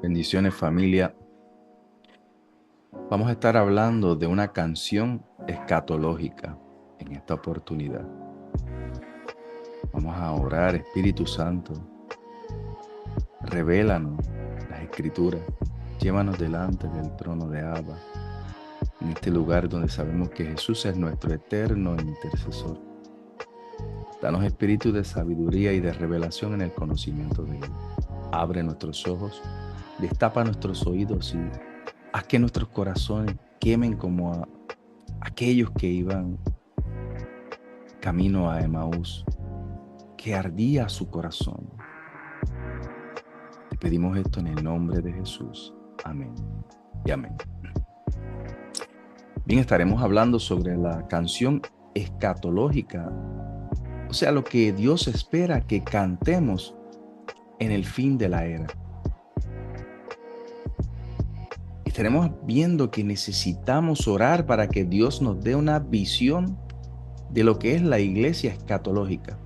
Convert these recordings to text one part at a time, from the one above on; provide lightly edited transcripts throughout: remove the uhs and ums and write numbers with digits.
Bendiciones, familia. Vamos a estar hablando de una canción escatológica en esta oportunidad. Vamos a orar, Espíritu Santo, revélanos las Escrituras, llévanos delante del trono de Abba, en este lugar donde sabemos que Jesús es nuestro eterno intercesor. Danos espíritu de sabiduría y de revelación en el conocimiento de Él. Abre nuestros ojos, destapa nuestros oídos y haz que nuestros corazones quemen como a aquellos que iban camino a Emaús, que ardía su corazón. Te pedimos esto en el nombre de Jesús. Amén y amén. Bien, estaremos hablando sobre la canción escatológica, o sea, lo que Dios espera que cantemos en el fin de la era. Estaremos viendo que necesitamos orar para que Dios nos dé una visión de lo que es la iglesia escatológica.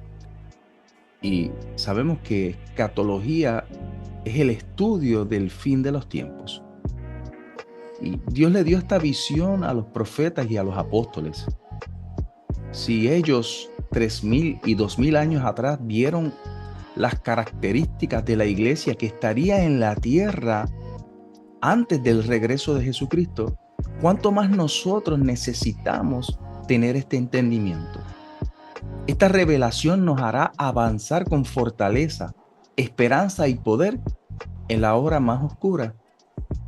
Y sabemos que escatología es el estudio del fin de los tiempos. Y Dios le dio esta visión a los profetas y a los apóstoles. Si ellos 3000 y 2000 años atrás vieron las características de la iglesia que estaría en la tierra antes del regreso de Jesucristo, ¿cuánto más nosotros necesitamos tener este entendimiento? Esta revelación nos hará avanzar con fortaleza, esperanza y poder en la hora más oscura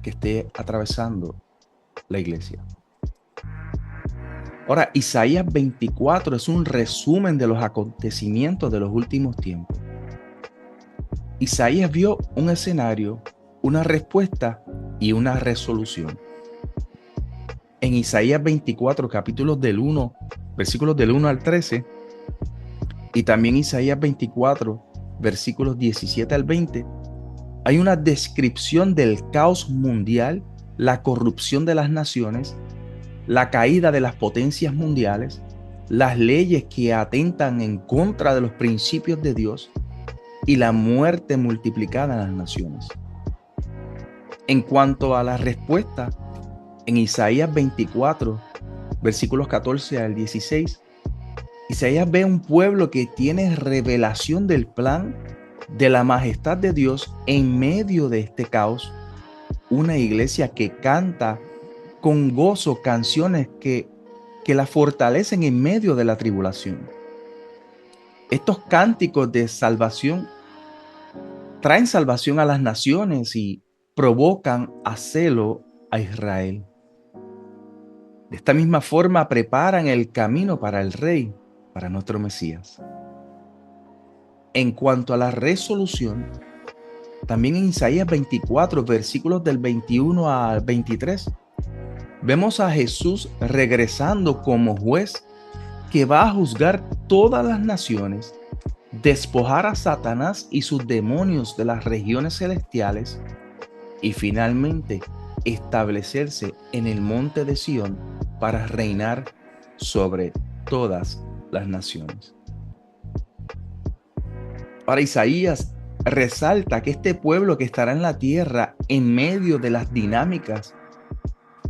que esté atravesando la iglesia. Ahora, Isaías 24 es un resumen de los acontecimientos de los últimos tiempos. Isaías vio un escenario, una respuesta y una resolución. En Isaías 24, versículos del 1 al 13, y también Isaías 24, versículos 17 al 20, hay una descripción del caos mundial, la corrupción de las naciones, la caída de las potencias mundiales, las leyes que atentan en contra de los principios de Dios y la muerte multiplicada en las naciones. En cuanto a la respuesta, en Isaías 24, versículos 14 al 16, Isaías ve un pueblo que tiene revelación del plan de la majestad de Dios en medio de este caos. Una iglesia que canta con gozo canciones que la fortalecen en medio de la tribulación. Estos cánticos de salvación traen salvación a las naciones y provocan a celo a Israel. De esta misma forma preparan el camino para el Rey, para nuestro Mesías. En cuanto a la resolución, también en Isaías 24, versículos del 21 al 23, vemos a Jesús regresando como juez que va a juzgar todas las naciones, despojar a Satanás y sus demonios de las regiones celestiales y finalmente establecerse en el monte de Sión para reinar sobre todas las naciones. Ahora Isaías resalta que este pueblo que estará en la tierra en medio de las dinámicas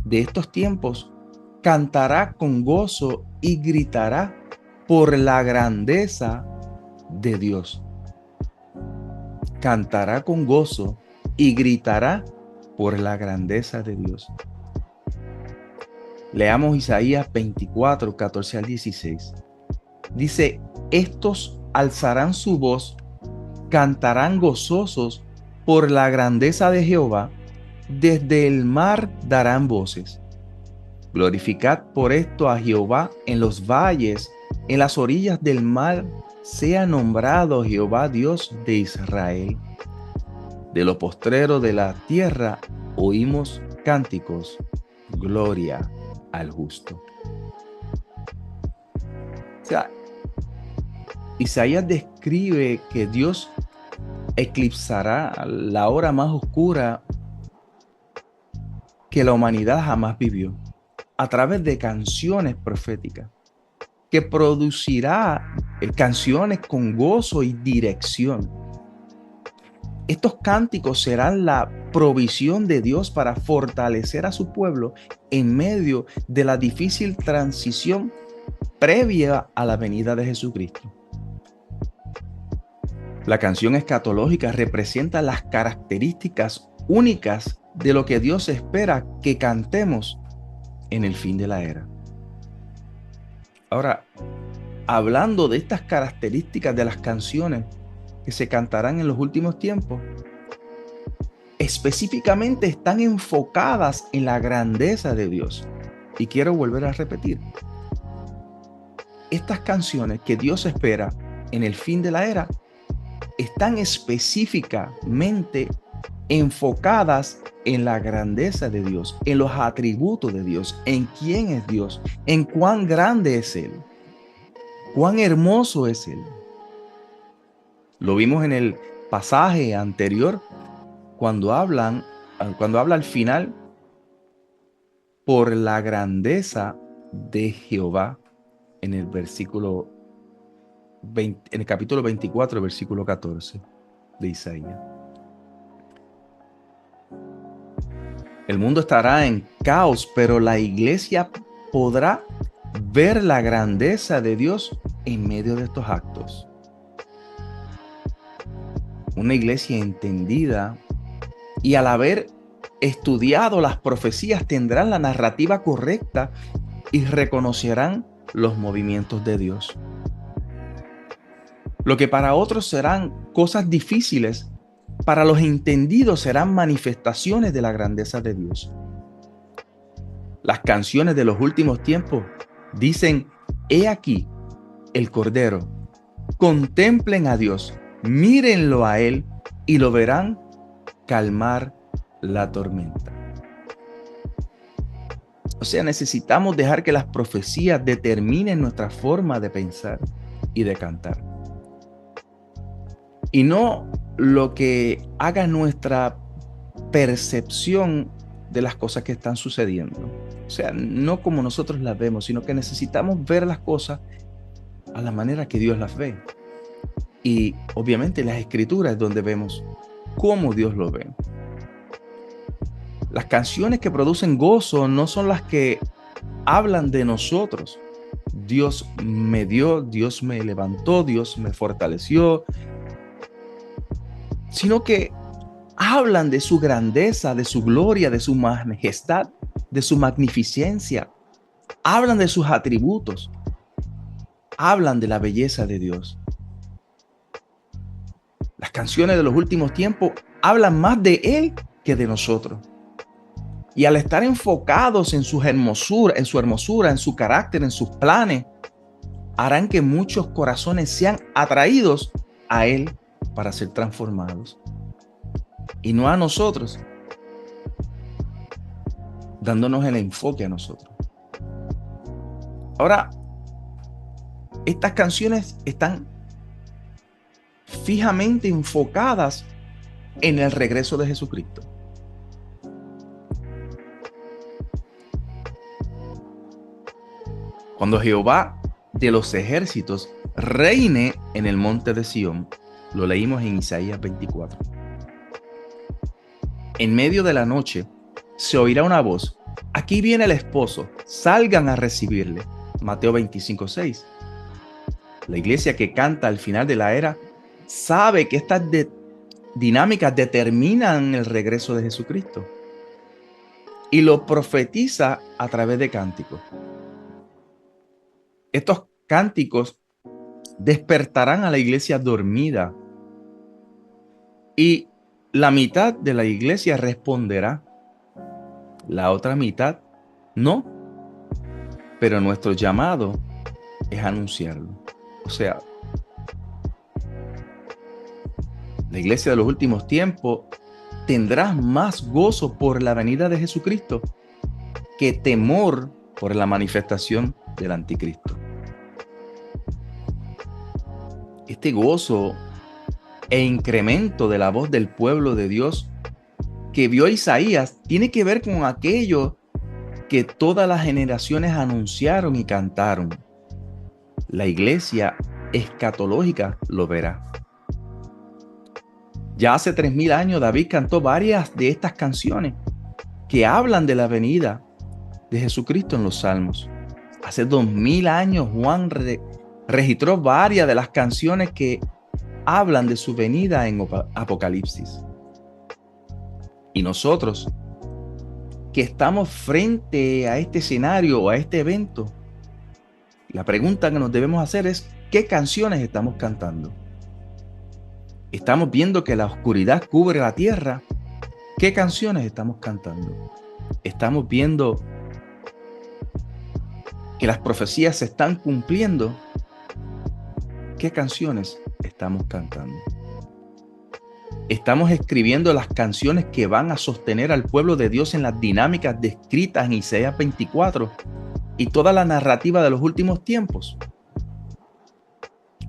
de estos tiempos cantará con gozo y gritará por la grandeza de Dios. Cantará con gozo y gritará por la grandeza de Dios. Leamos Isaías 24, 14 al 16. Dice, estos alzarán su voz, cantarán gozosos por la grandeza de Jehová, desde el mar darán voces. Glorificad por esto a Jehová en los valles, en las orillas del mar, sea nombrado Jehová Dios de Israel. De lo postrero de la tierra oímos cánticos, gloria al justo. O sea, Isaías describe que Dios eclipsará la hora más oscura que la humanidad jamás vivió a través de canciones proféticas, que producirá canciones con gozo y dirección. Estos cánticos serán la provisión de Dios para fortalecer a su pueblo en medio de la difícil transición previa a la venida de Jesucristo. La canción escatológica representa las características únicas de lo que Dios espera que cantemos en el fin de la era. Ahora, hablando de estas características de las canciones que se cantarán en los últimos tiempos, específicamente están enfocadas en la grandeza de Dios. Y quiero volver a repetir, estas canciones que Dios espera en el fin de la era están específicamente enfocadas en la grandeza de Dios, en los atributos de Dios, en quién es Dios, en cuán grande es Él, cuán hermoso es Él. Lo vimos en el pasaje anterior cuando habla al final por la grandeza de Jehová en el versículo 20, en el capítulo 24, versículo 14 de Isaías. El mundo estará en caos, pero la iglesia podrá ver la grandeza de Dios en medio de estos actos. Una iglesia entendida y al haber estudiado las profecías tendrán la narrativa correcta y reconocerán los movimientos de Dios. Lo que para otros serán cosas difíciles, para los entendidos serán manifestaciones de la grandeza de Dios. Las canciones de los últimos tiempos dicen: he aquí el Cordero, contemplen a Dios, mírenlo a Él y lo verán calmar la tormenta. O sea, necesitamos dejar que las profecías determinen nuestra forma de pensar y de cantar. Y no lo que haga nuestra percepción de las cosas que están sucediendo. O sea, no como nosotros las vemos, sino que necesitamos ver las cosas a la manera que Dios las ve. Y obviamente las Escrituras es donde vemos cómo Dios lo ve. Las canciones que producen gozo no son las que hablan de nosotros. Dios me dio, Dios me levantó, Dios me fortaleció, sino que hablan de su grandeza, de su gloria, de su majestad, de su magnificencia. Hablan de sus atributos. Hablan de la belleza de Dios. Las canciones de los últimos tiempos hablan más de Él que de nosotros. Y al estar enfocados en su hermosura, en su carácter, en sus planes, harán que muchos corazones sean atraídos a Él para ser transformados. Y no a nosotros, dándonos el enfoque a nosotros. Ahora, estas canciones están fijamente enfocadas en el regreso de Jesucristo. Cuando Jehová de los ejércitos reine en el monte de Sión, lo leímos en Isaías 24. En medio de la noche se oirá una voz: aquí viene el esposo, salgan a recibirle. Mateo 25:6. La iglesia que canta al final de la era sabe que estas dinámicas determinan el regreso de Jesucristo y lo profetiza a través de cánticos. Estos cánticos despertarán a la iglesia dormida y la mitad de la iglesia responderá, la otra mitad no, pero nuestro llamado es anunciarlo. O sea, la iglesia de los últimos tiempos tendrá más gozo por la venida de Jesucristo que temor por la manifestación del anticristo. Este gozo e incremento de la voz del pueblo de Dios que vio Isaías tiene que ver con aquello que todas las generaciones anunciaron y cantaron. La iglesia escatológica lo verá. Ya hace 3000 años David cantó varias de estas canciones que hablan de la venida de Jesucristo en los Salmos. Hace 2000 años Juan registró varias de las canciones que hablan de su venida en Apocalipsis. Y nosotros, que estamos frente a este escenario o a este evento, la pregunta que nos debemos hacer es: ¿qué canciones estamos cantando? ¿Estamos viendo que la oscuridad cubre la tierra? ¿Qué canciones estamos cantando? ¿Estamos viendo que las profecías se están cumpliendo? ¿Qué canciones estamos cantando? ¿Estamos escribiendo las canciones que van a sostener al pueblo de Dios en las dinámicas descritas en Isaías 24 y toda la narrativa de los últimos tiempos?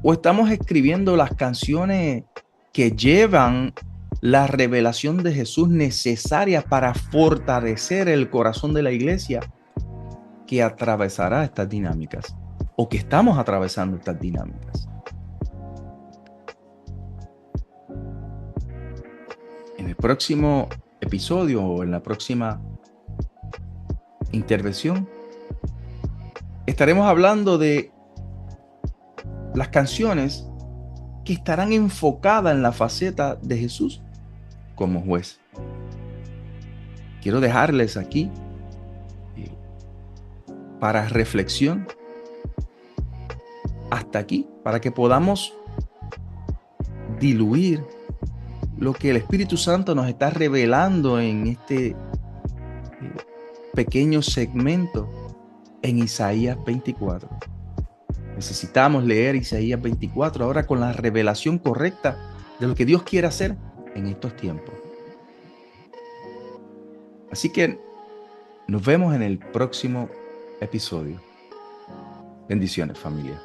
¿O estamos escribiendo las canciones que llevan la revelación de Jesús necesaria para fortalecer el corazón de la iglesia que atravesará estas dinámicas, o que estamos atravesando estas dinámicas? En el próximo episodio o en la próxima intervención estaremos hablando de las canciones que estarán enfocadas en la faceta de Jesús como juez. Quiero dejarles aquí para reflexión hasta aquí, para que podamos diluir lo que el Espíritu Santo nos está revelando en este pequeño segmento en Isaías 24. Necesitamos leer Isaías 24 ahora con la revelación correcta de lo que Dios quiere hacer en estos tiempos. Así que nos vemos en el próximo episodio. Bendiciones, familia.